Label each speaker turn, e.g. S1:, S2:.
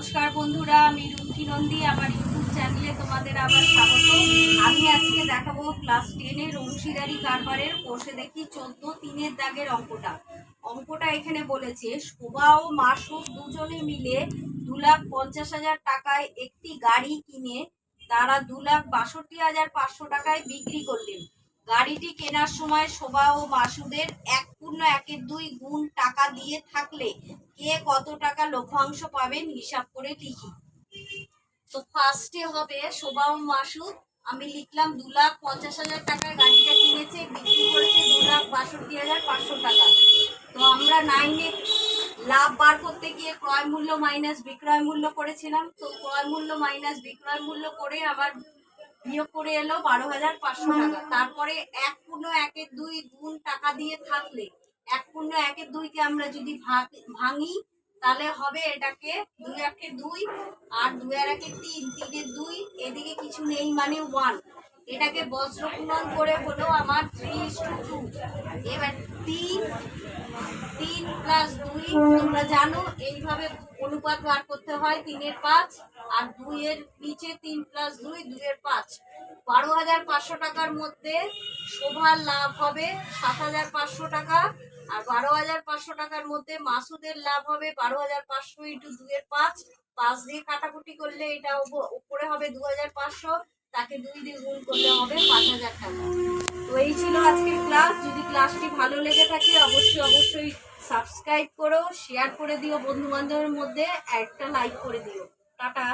S1: নমস্কার বন্ধুরা, আমি রুমকি নন্দী। আমার ইউটিউব চ্যানেলে তোমাদের আবার স্বাগত। আমি আজকে দেখাবো ক্লাস 10-এর অংশীদারি কারবারের কোষে দেখি 14-3 দাগের অঙ্কটা এখানে বলেছে শোভা ও মাসুদ দুজনে মিলে 2,50,000 টাকায় একটি গাড়ি কিনে তারা 2,62,500 টাকায় বিক্রি করলেন। গাড়িটি কেনার সময় শোভা ও মাসুদের 1/2 গুণ টাকা দিয়ে থাকলে কে কত টাকা লভ্যাংশ পাবেন হিসাব করে লিখি। তো ফার্স্টে হবে শোভা ও মাসুদ। আমি লিখলাম 2,50,000 টাকায় গাড়িটা কিনেছে, বিক্রি করেছে 2,62,500 টাকা। তো আমরা 9-এ লাভ বার করতে গিয়ে ক্রয় মূল্য মাইনাস বিক্রয় মূল্য করেছিলাম। তো ক্রয় মূল্য মাইনাস বিক্রয় মূল্য করে আবার বিয়োগ করে এলো 12,500 টাকা। তারপরে 1/2 গুণ টাকা দিয়ে থাকলে 1/2 আমরা যদি ভাঙি তাহলে হবে এটাকে 2-1-2 আর 2-1-3, 3-2, এদিকে কিছু নেই মানে 1। এটাকে বজ্র গুণন করে হলো আমার 3:2। এবার 3 প্লাস 2 তোমরা জানো এইভাবে অনুপাত বার করতে হয়। 3-এর 5 আর 2-এর নিচে 3 প্লাস 2 2-এর 5। 12,500 টাকার মধ্যে শোভার লাভ হবে 7,500 টাকা, আর 12,500 টাকার মধ্যে মাসুদের লাভ হবে 12,500 × 2-এর 5। 5 দিয়ে কাটাকুটি করলে এটা উপরে হবে 2,500, তাকে 2 দিয়ে গুণ করলে হবে 5,000 টাকা। তো এই ছিল আজকের ক্লাস। যদি ক্লাসটি ভালো লেগে থাকে অবশ্যই সাবস্ক্রাইব করো, শেয়ার করে দিও বন্ধু বান্ধবের মধ্যে, একটা লাইক করে দিও। টাটা।